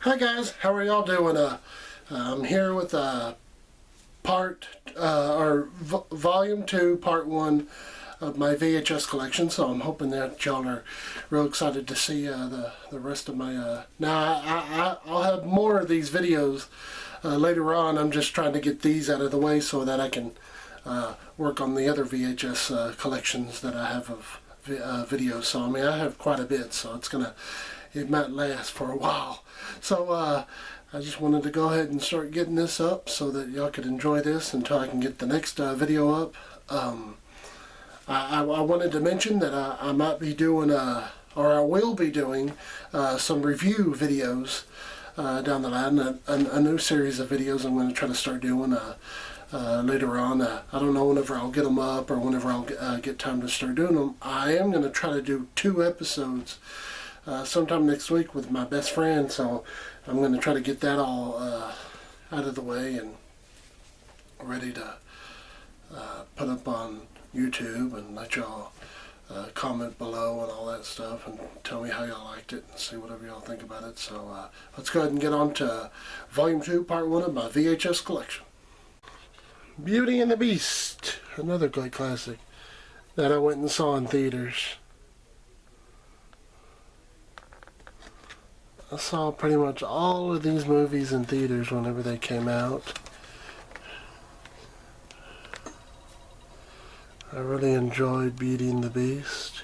Hi guys, how are y'all doing? I'm here with volume 2, part 1 of my VHS collection. So I'm hoping that y'all are real excited to see the rest of my. Now I'll have more of these videos later on. I'm just trying to get these out of the way so that I can work on the other VHS collections that I have of videos. So I mean, I have quite a bit, so it might last for a while. So I just wanted to go ahead and start getting this up so that y'all could enjoy this until I can get the next video up. I wanted to mention that I might be doing, or I will be doing, some review videos down the line. A new series of videos I'm going to try to start doing later on. I don't know whenever I'll get them up or whenever I'll get time to start doing them. I am going to try to do 2 episodes sometime next week with my best friend, so I'm going to try to get that all out of the way and ready to put up on YouTube and let y'all comment below and all that stuff and tell me how y'all liked it and see whatever y'all think about it. So let's go ahead and get on to Volume 2, Part 1 of my VHS collection. Beauty and the Beast, another great classic that I went and saw in theaters. I saw pretty much all of these movies in theaters whenever they came out. I really enjoyed Beauty and the Beast.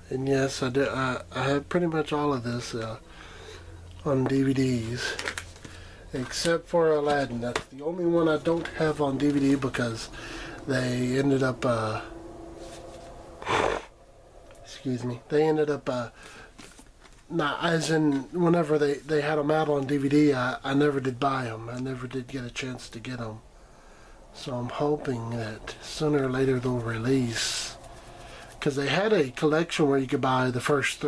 And yes, I do. I have pretty much all of this on DVDs, except for Aladdin. That's the only one I don't have on DVD because they ended up, they ended up, not as in whenever they had them out on DVD, I never did buy them. I never did get a chance to get them. So I'm hoping that sooner or later they'll release. Because they had a collection where you could buy the first,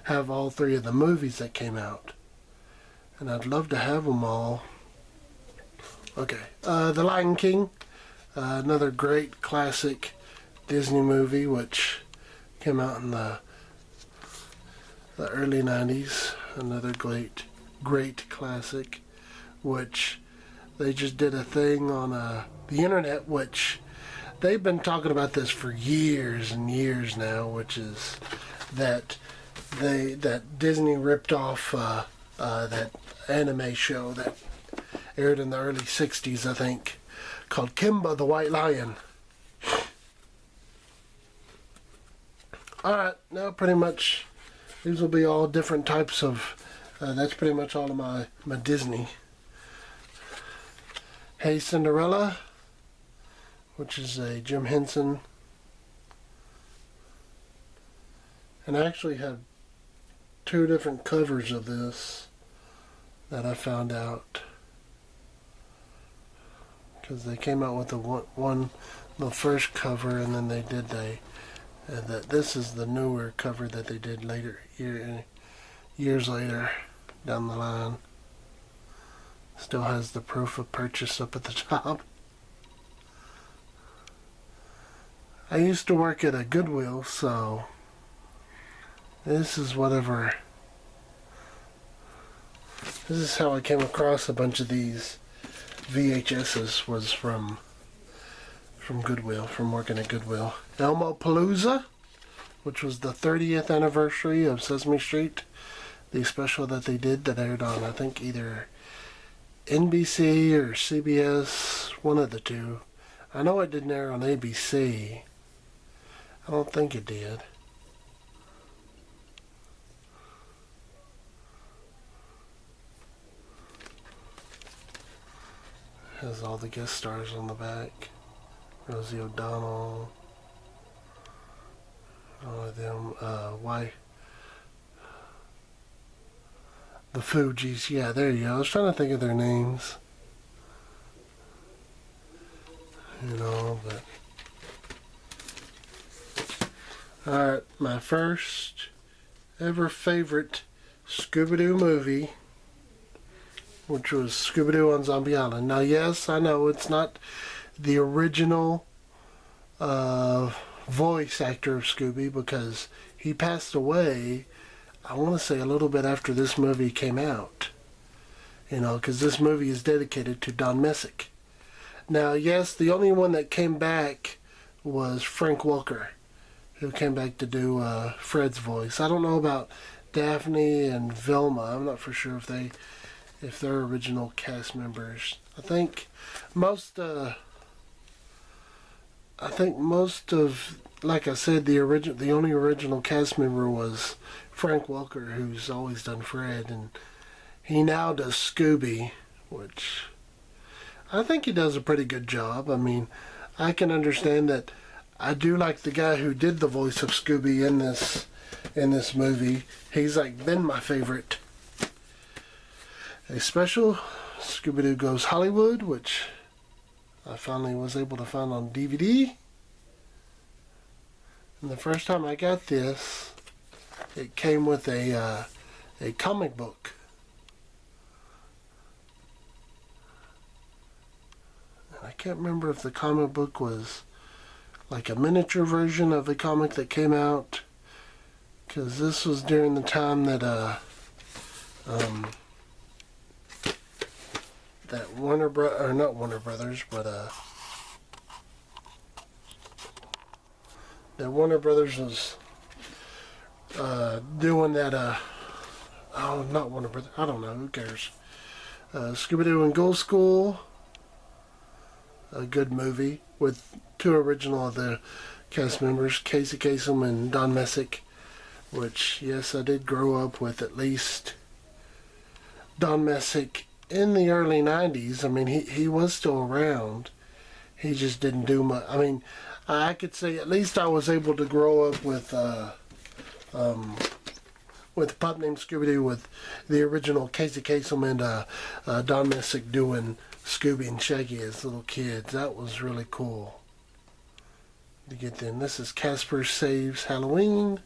have all 3 of the movies that came out. And I'd love to have them all. Okay, The Lion King. Another great classic Disney movie which came out in the early 90s. Another great classic which they just did a thing on the internet, which they've been talking about this for years and years now, which is that Disney ripped off that anime show that aired in the early 60s, I think, called Kimba the White Lion. Alright, now pretty much these will be all different types of, that's pretty much all of my Disney. Hey Cinderella, which is a Jim Henson. And I actually have 2 different covers of this that I found out, because they came out with the first cover, and then they did this is the newer cover that they did later, years later down the line. Still has the proof of purchase up at the top. I used to work at a Goodwill, so this is how I came across a bunch of these VHSs, was from Goodwill, from working at Goodwill. Elmo Palooza, which was the 30th anniversary of Sesame Street, the special that they did that aired on, I think, either NBC or CBS, one of the 2. I know it didn't air on ABC. I don't think it did. Has all the guest stars on the back. Rosie O'Donnell. All of them. The Fugees. Yeah, there you go. I was trying to think of their names. But alright, my first ever favorite Scooby-Doo movie, which was Scooby-Doo on Zombie Island. Now, yes, I know it's not the original voice actor of Scooby, because he passed away, I want to say a little bit after this movie came out. You know, because this movie is dedicated to Don Messick. Now, yes, the only one that came back was Frank Welker, who came back to do Fred's voice. I don't know about Daphne and Velma. I'm not for sure if they're original cast members. I think most of, like I said, the only original cast member was Frank Welker, who's always done Fred, and he now does Scooby, which I think he does a pretty good job. I mean, I can understand that. I do like the guy who did the voice of Scooby in this movie. He's like been my favorite. A special, Scooby-Doo Goes Hollywood, which I finally was able to find on DVD. And the first time I got this, it came with a comic book. And I can't remember if the comic book was like a miniature version of a comic that came out, because this was during the time that that not Warner Brothers, but that Warner Brothers was doing that not Warner Brothers, I don't know, who cares. Scooby-Doo and Ghoul School, a good movie with two original of the cast members, Casey Kasem and Don Messick, which, yes, I did grow up with at least Don Messick in the early 90s. I mean, he was still around. He just didn't do much. I mean, I could say at least I was able to grow up with a pup named Scooby-Doo with the original Casey Kasem and Don Messick doing Scooby and Shaggy as little kids. That was really cool to get them. This is Casper Saves Halloween,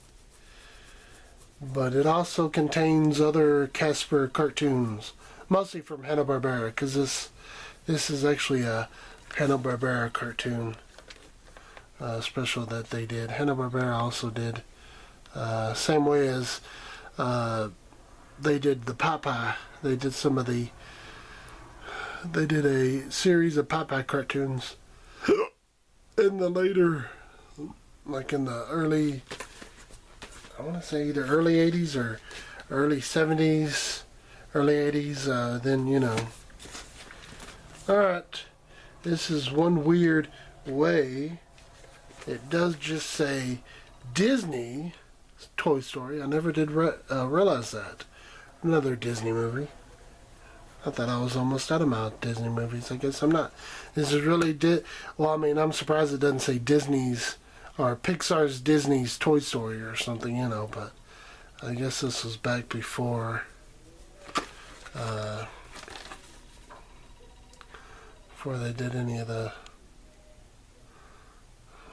but it also contains other Casper cartoons, mostly from Hanna-Barbera, because this is actually a Hanna-Barbera cartoon special that they did. Hanna-Barbera also did same way as they did the Popeye. They did a series of Popeye cartoons in the later, like in the early, I want to say either early 80s or early 70s, early 80s, then, you know. Alright, this is one weird way. It does just say Disney Toy Story. I never did realize that. Another Disney movie. I thought I was almost out of my Disney movies. I guess I'm not. This is really well, I mean, I'm surprised it doesn't say Disney's or Pixar's Disney's Toy Story or something, you know, but I guess this was back before they did any of the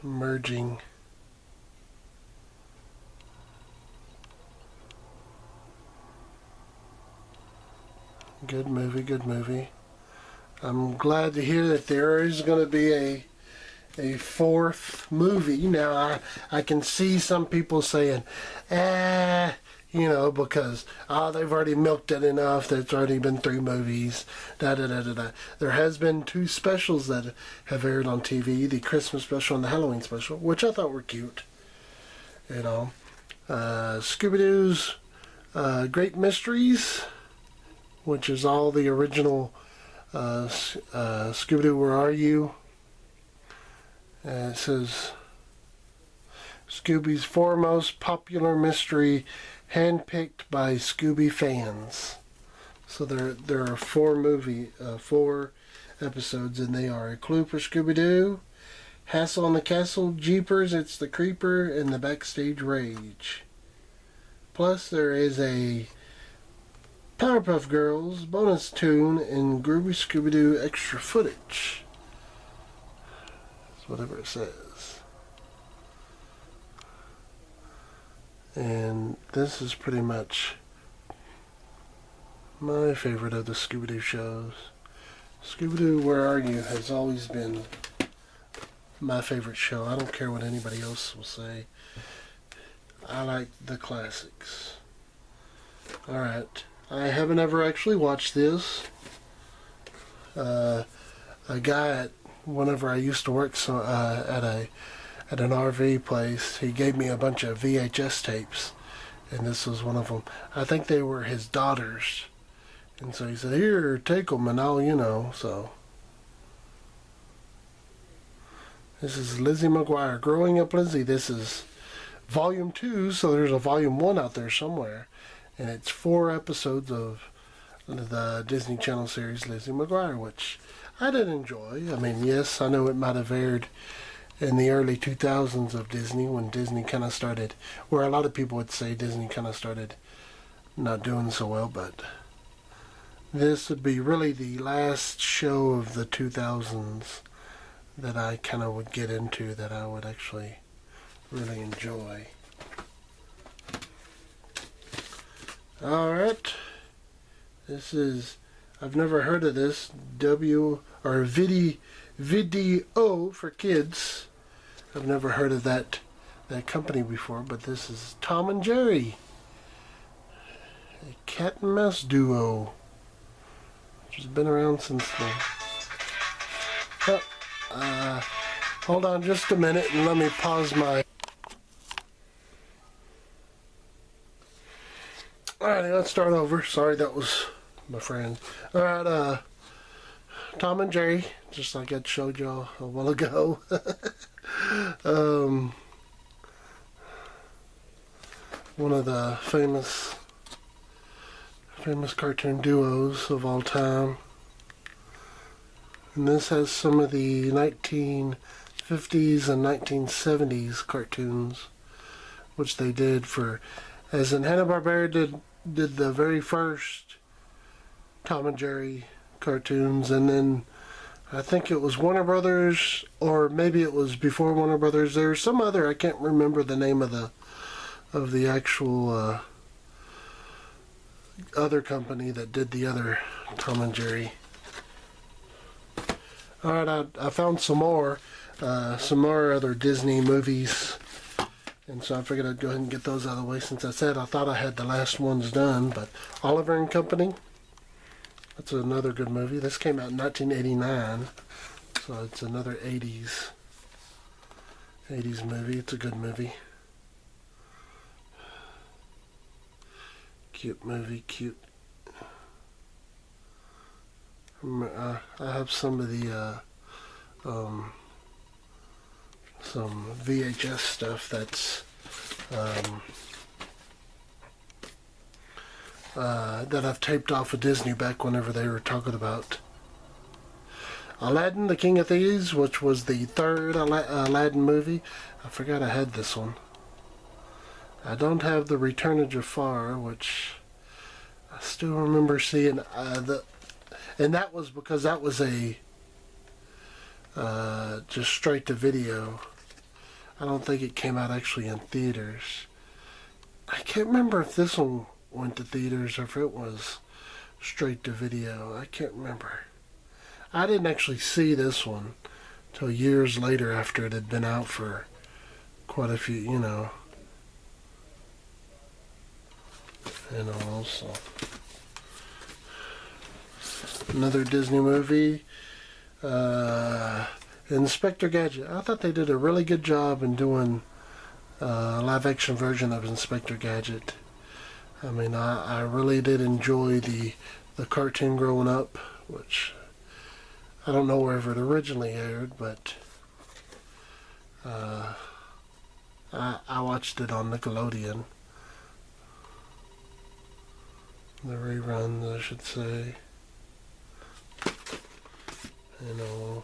merging. Good movie, good movie. I'm glad to hear that there is going to be a fourth movie. Now, I can see some people saying, you know, because they've already milked it enough. There's already been 3 movies. There has been 2 specials that have aired on TV, the Christmas special and the Halloween special, which I thought were cute. You know, Scooby-Doo's Great Mysteries, which is all the original Scooby-Doo, Where Are You? It says, Scooby's foremost popular mystery, handpicked by Scooby fans. So there are 4 episodes, and they are A Clue for Scooby-Doo, Hassle on the Castle, Jeepers, It's the Creeper, and The Backstage Rage. Plus there is a Powerpuff Girls bonus tune and Groovy Scooby-Doo extra footage. That's whatever it says. And this is pretty much my favorite of the Scooby-Doo shows. Scooby-Doo, Where Are You? Has always been my favorite show. I don't care what anybody else will say. I like the classics. Alright. I haven't ever actually watched this. A guy whenever I used to work at an RV place, he gave me a bunch of VHS tapes, and this was one of them. I think they were his daughters, and so he said, "Here, take them, and I'll, you know." So this is Lizzie McGuire, Growing Up Lizzie. This is Volume 2, so there's a Volume 1 out there somewhere, and it's 4 episodes of the Disney Channel series Lizzie McGuire, which I did enjoy. I mean, yes, I know it might have aired in the early 2000s of Disney, when Disney kind of started, where a lot of people would say Disney kind of started not doing so well, but this would be really the last show of the 2000s that I kind of would get into, that I would actually really enjoy. Alright, this is, I've never heard of this, video for kids. I've never heard of that company before, but this is Tom and Jerry, a cat and mouse duo, which has been around since the... hold on just a minute and let me pause my... Alright, let's start over. Sorry, that was my friend. Alright, Tom and Jerry, just like I showed y'all a while ago. One of the famous cartoon duos of all time. And this has some of the 1950s and 1970s cartoons, which they did for, as in Hanna-Barbera did the very first Tom and Jerry cartoons, and then I think it was Warner Brothers, or maybe it was before Warner Brothers. There's some other, I can't remember the name of the actual other company that did the other Tom and Jerry. Alright, I found some more other Disney movies, and so I figured I'd go ahead and get those out of the way, since I said I thought I had the last ones done. But Oliver and Company, that's another good movie. This came out in 1989, so it's another 80s movie. It's a good movie. Cute movie, cute. I have some of the some VHS stuff that's that I've taped off of Disney back whenever they were talking about Aladdin, the King of Thieves, which was the third Aladdin movie. I forgot I had this one. I don't have the Return of Jafar, which I still remember seeing. And that was because that was a just straight to video. I don't think it came out actually in theaters. I can't remember if this one went to theaters or if it was straight to video. I can't remember. I didn't actually see this one till years later, after it had been out for quite a few, you know. And also another Disney movie, Inspector Gadget. I thought they did a really good job in doing a live action version of Inspector Gadget. I mean, I really did enjoy the cartoon growing up, which I don't know wherever it originally aired, but I watched it on Nickelodeon. The reruns, I should say. You know,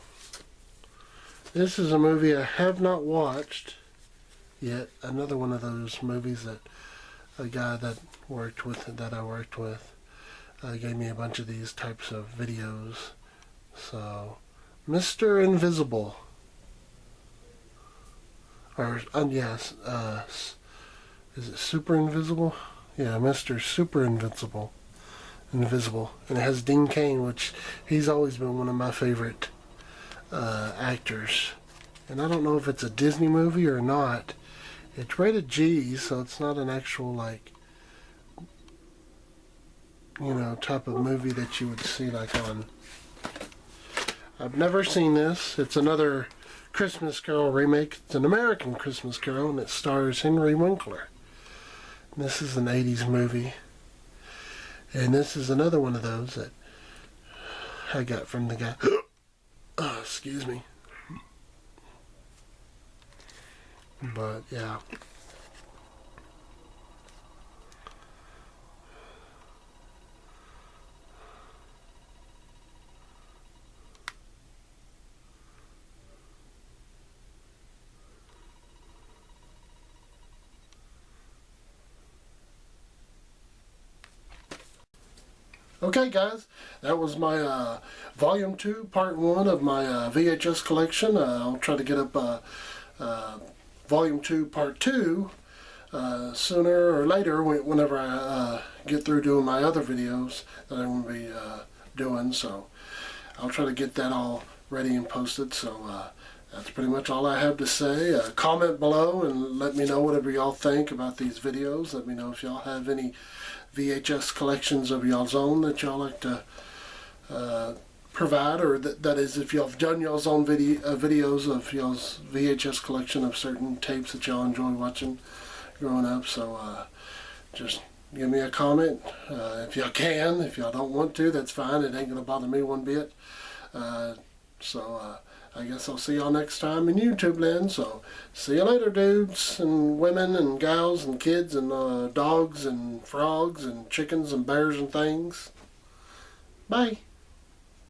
this is a movie I have not watched yet. Another one of those movies that a guy that I worked with gave me a bunch of these types of videos. So, Mr. Invisible, or yes, is it Super Invisible? Yeah, Mr. Super Invisible. And it has Dean Cain, which he's always been one of my favorite actors and I don't know if it's a Disney movie or not. It's rated G, so it's not an actual, like, you know, type of movie that you would see like on. I've never seen this. It's another Christmas Carol remake. It's an American Christmas Carol, and it stars Henry Winkler. And this is an 80s movie. And this is another one of those that I got from the guy. Oh, excuse me. But, yeah. Okay guys, that was my Volume 2, Part 1 of my VHS collection. I'll try to get up Volume 2, Part 2 sooner or later whenever I get through doing my other videos that I'm going to be doing. So I'll try to get that all ready and posted. So that's pretty much all I have to say. Comment below and let me know whatever y'all think about these videos. Let me know if y'all have any VHS collections of y'all's own that y'all like to provide, or that is, if y'all have done y'all's own videos of y'all's VHS collection of certain tapes that y'all enjoy watching growing up. So just give me a comment if y'all can. If y'all don't want to, that's fine. It ain't gonna bother me one bit. I guess I'll see y'all next time in YouTube land. So see you later, dudes and women and gals and kids and dogs and frogs and chickens and bears and things. Bye.